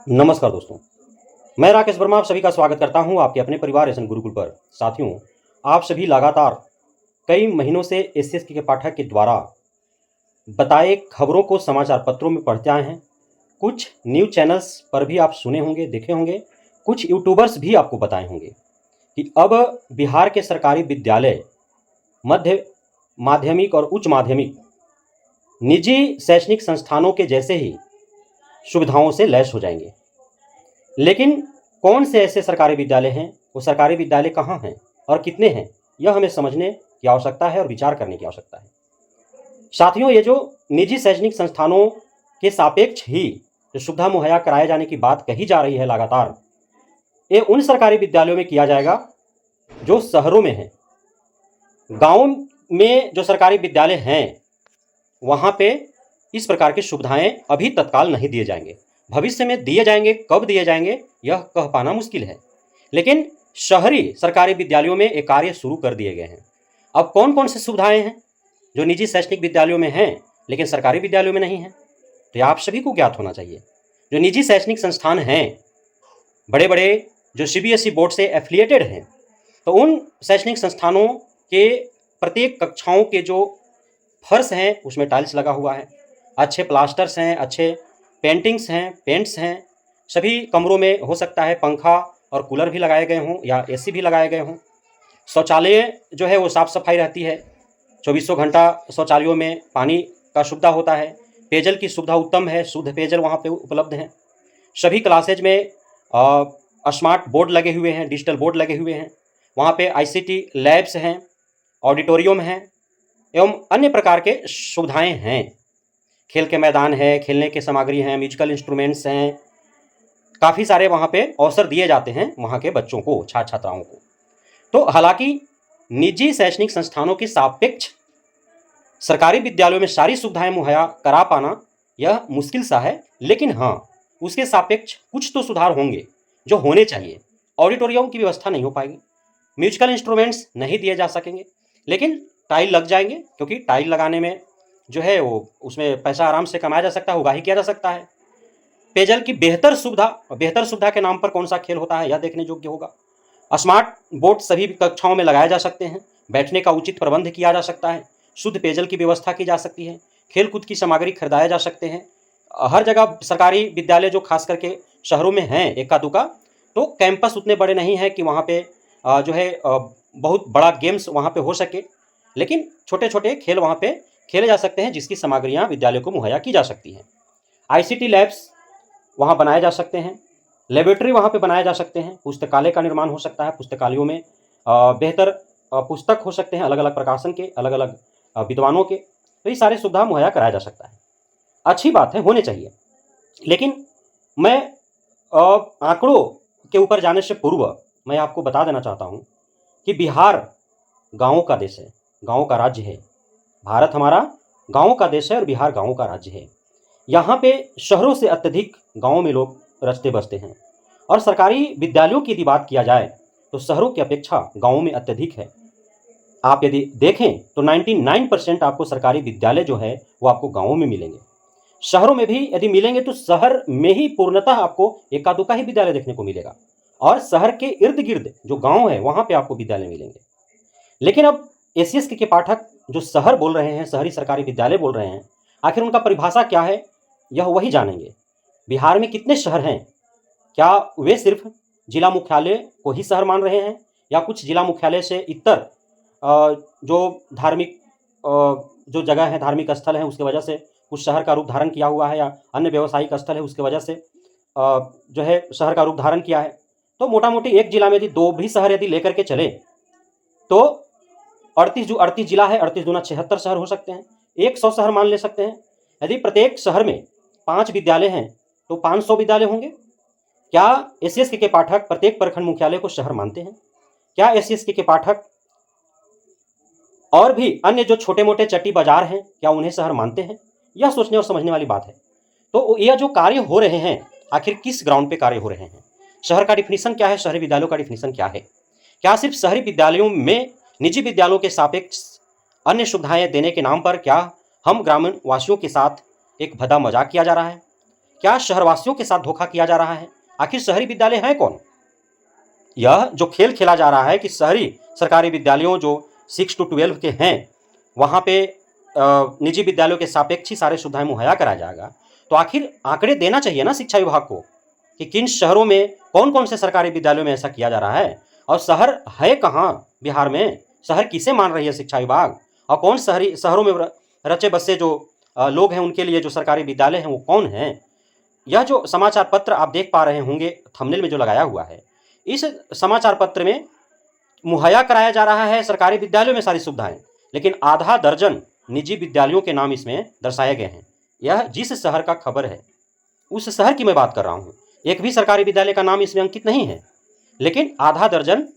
नमस्कार दोस्तों, मैं राकेश वर्मा आप सभी का स्वागत करता हूं आपके अपने परिवार एसएन गुरुकुल पर। साथियों, आप सभी लगातार कई महीनों से एसएसके के पाठक के द्वारा बताए खबरों को समाचार पत्रों में पढ़ते आए हैं। कुछ न्यूज़ चैनल्स पर भी आप सुने होंगे, देखे होंगे, कुछ यूट्यूबर्स भी आपको बताए होंगे कि अब बिहार के सरकारी विद्यालय, मध्य माध्यमिक और उच्च माध्यमिक निजी शैक्षणिक संस्थानों के जैसे ही सुविधाओं से लैस हो जाएंगे। लेकिन कौन से ऐसे सरकारी विद्यालय हैं, वो सरकारी विद्यालय कहाँ हैं और कितने हैं, यह हमें समझने की आवश्यकता है और विचार करने की आवश्यकता है। साथियों, ये जो निजी शैक्षणिक संस्थानों के सापेक्ष ही जो सुविधा मुहैया कराए जाने की बात कही जा रही है लगातार, ये उन सरकारी विद्यालयों में किया जाएगा जो शहरों में हैं। गाँव में जो सरकारी विद्यालय हैं वहाँ पे इस प्रकार की सुविधाएं अभी तत्काल नहीं दिए जाएंगे। भविष्य में दिए जाएंगे, कब दिए जाएंगे यह कह पाना मुश्किल है। लेकिन शहरी सरकारी विद्यालयों में ये कार्य शुरू कर दिए गए हैं। अब कौन कौन सी सुविधाएं हैं जो निजी शैक्षणिक विद्यालयों में हैं लेकिन सरकारी विद्यालयों में नहीं हैं, तो आप सभी को ज्ञात होना चाहिए। जो निजी शैक्षणिक संस्थान हैं, बड़े बड़े जो सीबीएसई बोर्ड से एफिलिएटेड हैं, तो उन शैक्षणिक संस्थानों के प्रत्येक कक्षाओं के जो फर्श हैं उसमें टाइल्स लगा हुआ है, अच्छे प्लास्टर्स हैं, अच्छे पेंटिंग्स हैं, पेंट्स हैं। सभी कमरों में हो सकता है पंखा और कूलर भी लगाए गए हों या एसी भी लगाए गए हों। शौचालय जो है वो साफ़ सफाई रहती है, चौबीसों घंटा शौचालयों में पानी का सुविधा होता है। पेयजल की सुविधा उत्तम है, शुद्ध पेयजल वहाँ पे उपलब्ध है। सभी क्लासेज में स्मार्ट बोर्ड लगे हुए हैं, डिजिटल बोर्ड लगे हुए हैं। वहाँ पे आईसीटी लैब्स हैं, ऑडिटोरियम हैं एवं अन्य प्रकार के सुविधाएं हैं। खेल के मैदान है, खेलने के सामग्री हैं, म्यूजिकल इंस्ट्रूमेंट्स हैं। काफ़ी सारे वहाँ पे अवसर दिए जाते हैं वहाँ के बच्चों को, छात्र छात्राओं को। तो हालांकि निजी शैक्षणिक संस्थानों के सापेक्ष सरकारी विद्यालयों में सारी सुविधाएं मुहैया करा पाना यह मुश्किल सा है, लेकिन हाँ, उसके सापेक्ष कुछ तो सुधार होंगे जो होने चाहिए। ऑडिटोरियम की व्यवस्था नहीं हो पाएगी, म्यूजिकल इंस्ट्रूमेंट्स नहीं दिए जा सकेंगे, लेकिन टाइल लग जाएंगे, क्योंकि टाइल लगाने में जो है वो उसमें पैसा आराम से कमाया जा सकता है, उगाही किया जा सकता है। पेयजल की बेहतर सुविधा के नाम पर कौन सा खेल होता है यह देखने योग्य होगा। स्मार्ट बोर्ड सभी कक्षाओं में लगाए जा सकते हैं, बैठने का उचित प्रबंध किया जा सकता है, शुद्ध पेयजल की व्यवस्था की जा सकती है, खेलकूद की सामग्री खरीदाया जा सकते हैं। हर जगह सरकारी विद्यालय जो खास करके शहरों में हैं इक्का दुक्का, तो कैंपस उतने बड़े नहीं हैं कि वहाँ पे जो है बहुत बड़ा गेम्स वहाँ पे हो सके, लेकिन छोटे छोटे खेल वहाँ पे खेले जा सकते हैं जिसकी सामग्रियाँ विद्यालय को मुहैया की जा सकती हैं। आईसीटी लैब्स वहाँ बनाए जा सकते हैं, लेबोरेटरी वहाँ पे बनाए जा सकते हैं, पुस्तकालय का निर्माण हो सकता है, पुस्तकालयों में बेहतर पुस्तक हो सकते हैं, अलग अलग प्रकाशन के, अलग अलग विद्वानों के। तो ये सारी सुविधा मुहैया कराया जा सकता है। अच्छी बात है, होने चाहिए। लेकिन मैं आंकड़ों के ऊपर जाने से पूर्व मैं आपको बता देना चाहता हूँ कि बिहार गाँवों का देश है, गाँव का राज्य है। भारत हमारा गाँवों का देश है और बिहार गाँवों का राज्य है। यहाँ पे शहरों से अत्यधिक गाँवों में लोग रचते बसते हैं, और सरकारी विद्यालयों की यदि बात किया जाए तो शहरों की अपेक्षा गाँवों में अत्यधिक है। आप यदि देखें तो 99% आपको सरकारी विद्यालय जो है वो आपको गाँवों में मिलेंगे। शहरों में भी यदि मिलेंगे तो शहर में ही पूर्णतः आपको एका दुक्का ही विद्यालय देखने को मिलेगा, और शहर के इर्द गिर्द जो गाँव है वहाँ पे आपको विद्यालय मिलेंगे। लेकिन अब एसीएस के पाठक जो शहर बोल रहे हैं, शहरी सरकारी विद्यालय बोल रहे हैं, आखिर उनका परिभाषा क्या है यह वही जानेंगे। बिहार में कितने शहर हैं? क्या वे सिर्फ जिला मुख्यालय को ही शहर मान रहे हैं, या कुछ जिला मुख्यालय से इतर जो धार्मिक जो जगह है, धार्मिक स्थल है, उसके वजह से कुछ शहर का रूप धारण किया हुआ है, या अन्य व्यावसायिक स्थल है उसके वजह से जो है शहर का रूप धारण किया है। तो मोटा मोटी एक जिला में यदि दो भी शहर यदि लेकर के चले तो 38 जिला है, 38 दूना 76 शहर हो सकते हैं, 100 शहर मान ले सकते हैं। यदि प्रत्येक शहर में 5 विद्यालय हैं तो 500 विद्यालय होंगे। क्या एसीएस के पाठक प्रत्येक प्रखंड मुख्यालय को शहर मानते हैं? क्या एसीएस के पाठक और भी अन्य जो छोटे मोटे चट्टी बाजार हैं क्या उन्हें शहर मानते हैं? यह सोचने और समझने वाली बात है। तो यह जो कार्य हो रहे हैं आखिर किस ग्राउंड पे कार्य हो रहे हैं? शहर का डिफिनीशन क्या है, शहरी विद्यालयों का डिफिनीशन क्या है? क्या सिर्फ शहरी विद्यालयों में निजी विद्यालयों के सापेक्ष अन्य सुविधाएं देने के नाम पर क्या हम ग्रामीण वासियों के साथ एक भद्दा मजाक किया जा रहा है? क्या शहरवासियों के साथ धोखा किया जा रहा है? आखिर शहरी विद्यालय है कौन? यह जो खेल खेला जा रहा है कि शहरी सरकारी विद्यालयों जो 6 to 12 के हैं वहाँ पे निजी विद्यालयों के सापेक्ष ही सारे सुविधाएं मुहैया कराया जाएगा, तो आखिर आंकड़े देना चाहिए ना शिक्षा विभाग को कि किन शहरों में कौन कौन से सरकारी विद्यालयों में ऐसा किया जा रहा है और शहर है कहाँ बिहार में, शहर किसे मान रही है शिक्षा विभाग, और कौन शहरों में रचे बसे जो लोग हैं उनके लिए जो सरकारी विद्यालय हैं वो कौन हैं। यह जो समाचार पत्र आप देख पा रहे होंगे थंबनेल में जो लगाया हुआ है, इस समाचार पत्र में मुहैया कराया जा रहा है सरकारी विद्यालयों में सारी सुविधाएं, लेकिन आधा दर्जन निजी विद्यालयों के नाम इसमें दर्शाए गए हैं। यह जिस शहर का खबर है उस शहर की मैं बात कर रहा हूँ, एक भी सरकारी विद्यालय का नाम इसमें अंकित नहीं है, लेकिन आधा दर्जन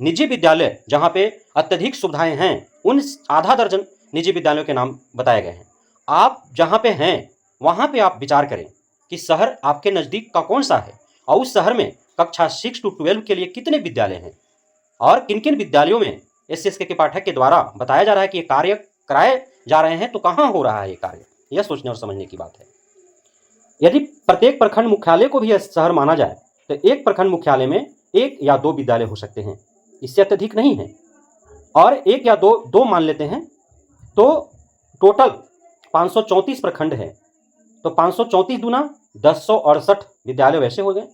निजी विद्यालय जहाँ पे अत्यधिक सुविधाएं हैं उन आधा दर्जन निजी विद्यालयों के नाम बताए गए हैं। आप जहाँ पे हैं वहाँ पे आप विचार करें कि शहर आपके नज़दीक का कौन सा है और उस शहर में कक्षा 6 to 12 के लिए कितने विद्यालय हैं और किन किन विद्यालयों में SCSK के पाठक के द्वारा बताया जा रहा है कि ये कार्य कराए जा रहे हैं, तो कहाँ हो रहा है ये कार्य, यह सोचने और समझने की बात है। यदि प्रत्येक प्रखंड मुख्यालय को भी यह शहर माना जाए तो एक प्रखंड मुख्यालय में 1 या 2 विद्यालय हो सकते हैं, इससे अत्यधिक नहीं है। और 1 या 2 मान लेते हैं तो टोटल 534 प्रखंड है, तो 534 दूना 1068 विद्यालय वैसे हो गए।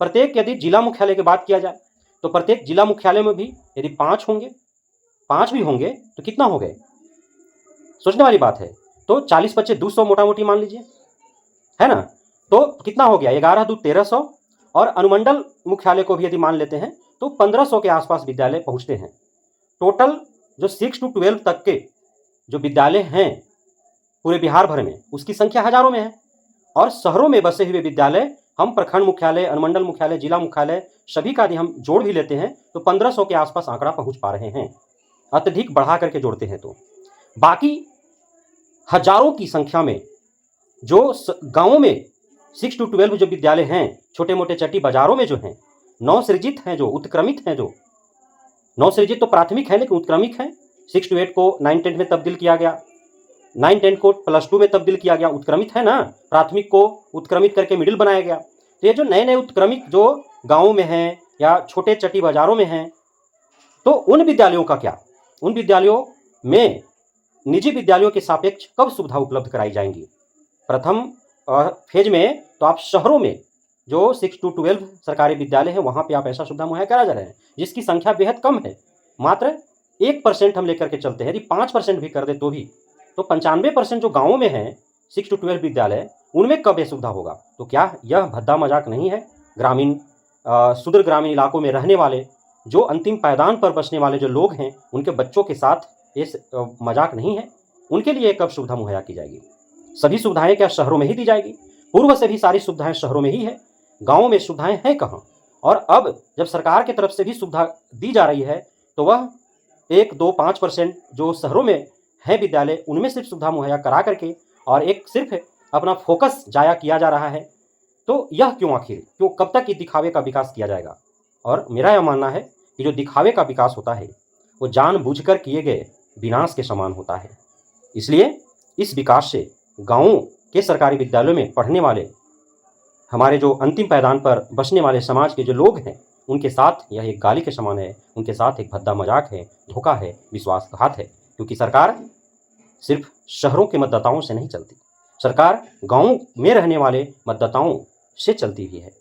प्रत्येक यदि जिला मुख्यालय की बात किया जाए तो प्रत्येक जिला मुख्यालय में भी यदि 5 होंगे, 5 भी होंगे तो कितना हो गए, सोचने वाली बात है। तो 40 बच्चे 200 मोटा मोटी मान लीजिए, है ना, तो कितना हो गया 11 दूनी 1300। और अनुमंडल मुख्यालय को भी यदि मान लेते हैं तो 1500 के आसपास विद्यालय पहुंचते हैं। टोटल जो 6 to 12 तक के जो विद्यालय हैं पूरे बिहार भर में उसकी संख्या हजारों में है। और शहरों में बसे हुए विद्यालय हम प्रखंड मुख्यालय, अनुमंडल मुख्यालय, जिला मुख्यालय सभी का यदि हम जोड़ भी लेते हैं तो 1500 के आसपास आंकड़ा पहुंच पा रहे हैं, अत्यधिक बढ़ा करके जोड़ते हैं तो बाकी हजारों की संख्या में जो गांवों में 6 to 12 जो विद्यालय हैं, छोटे मोटे चट्टी बाजारों में जो हैं, नवसृजित हैं, जो उत्क्रमित हैं, जो नवसृजित तो प्राथमिक है लेकिन उत्क्रमित हैं। 6 to 8 को 9-10 में तब्दील किया गया, 9-10 को +2 में तब्दील किया गया, उत्क्रमित है ना, प्राथमिक को उत्क्रमित करके मिडिल बनाया गया। तो ये जो नए नए उत्क्रमित जो गाँवों में हैं या छोटे चट्टी बाजारों में हैं, तो उन विद्यालयों का क्या, उन विद्यालयों में निजी विद्यालयों के सापेक्ष कब सुविधा उपलब्ध कराई जाएंगी। प्रथम फेज में तो आप शहरों में जो 6 to 12 सरकारी विद्यालय है वहाँ पे आप ऐसा सुविधा मुहैया करा जा रहे हैं जिसकी संख्या बेहद कम है, मात्र 1% हम लेकर के चलते हैं। यदि 5% भी कर दे तो भी तो 95% जो गाँवों में हैं 6 to 12 विद्यालय, उनमें कब यह सुविधा होगा। तो क्या यह भद्दा मजाक नहीं है। ग्रामीण सुदूर ग्रामीण इलाकों में रहने वाले जो अंतिम पायदान पर बसने वाले जो लोग हैं उनके बच्चों के साथ ये मजाक नहीं है। उनके लिए कब सुविधा मुहैया की जाएगी। सभी सुविधाएं क्या शहरों में ही दी जाएगी? पूर्व से भी सारी सुविधाएं शहरों में ही है, गाँवों में सुविधाएं हैं कहाँ। और अब जब सरकार की तरफ से भी सुविधा दी जा रही है तो वह 1-2-5% जो शहरों में है विद्यालय उनमें सिर्फ सुविधा मुहैया करा करके और एक सिर्फ अपना फोकस जाया किया जा रहा है। तो यह क्यों, आखिर क्यों, कब तक ये दिखावे का विकास किया जाएगा। और मेरा यह मानना है कि जो दिखावे का विकास होता है वो जानबूझकर किए गए विनाश के समान होता है। इसलिए इस विकास से गाँवों के सरकारी विद्यालयों में पढ़ने वाले हमारे जो अंतिम पायदान पर बसने वाले समाज के जो लोग हैं उनके साथ यह एक गाली के समान है, उनके साथ एक भद्दा मजाक है, धोखा है, विश्वासघात है। क्योंकि सरकार सिर्फ शहरों के मतदाताओं से नहीं चलती, सरकार गाँव में रहने वाले मतदाताओं से चलती भी है।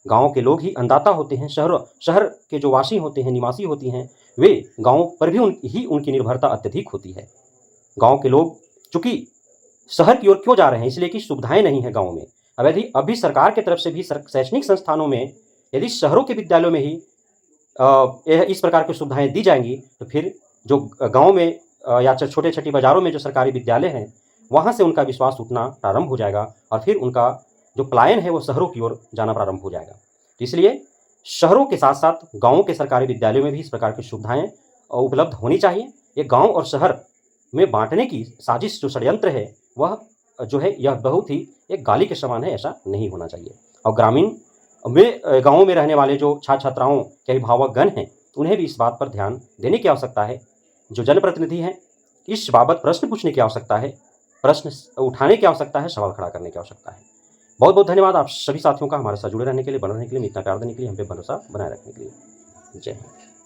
गाँव के लोग ही अन्नदाता होते हैं, शहर के जो वासी होते हैं, निवासी होती हैं, वे गाँव पर भी उनकी निर्भरता अत्यधिक होती है। गाँव के लोग चूँकि शहर की ओर क्यों जा रहे हैं, इसलिए कि सुविधाएं नहीं है गाँव में। अब यदि अभी सरकार की तरफ से भी शैक्षणिक संस्थानों में यदि शहरों के विद्यालयों में ही इस प्रकार की सुविधाएं दी जाएंगी तो फिर जो गाँव में या छोटे छोटे बाजारों में जो सरकारी विद्यालय हैं वहाँ से उनका विश्वास उठना प्रारंभ हो जाएगा और फिर उनका जो पलायन है वो शहरों की ओर जाना प्रारंभ हो जाएगा। तो इसलिए शहरों के साथ साथ गाँवों के सरकारी विद्यालयों में भी इस प्रकार की सुविधाएं उपलब्ध होनी चाहिए। ये गाँव और शहर में बांटने की साजिश जो षड्यंत्र है वह जो है यह बहुत ही एक गाली के समान है, ऐसा नहीं होना चाहिए। और ग्रामीण में गाँवों में रहने वाले जो छात्र छात्राओं के अभिभावक गण हैं उन्हें भी इस बात पर ध्यान देने की आवश्यकता है। जो जनप्रतिनिधि हैं इस बाबत प्रश्न पूछने की आवश्यकता है, प्रश्न उठाने की आवश्यकता है, सवाल खड़ा करने की आवश्यकता है। बहुत बहुत धन्यवाद आप सभी साथियों का हमारे साथ जुड़े रहने के लिए, बने रहने के लिए, इतना प्यार देने के लिए, हम पे भरोसा बनाए रखने के लिए। जय हिंद।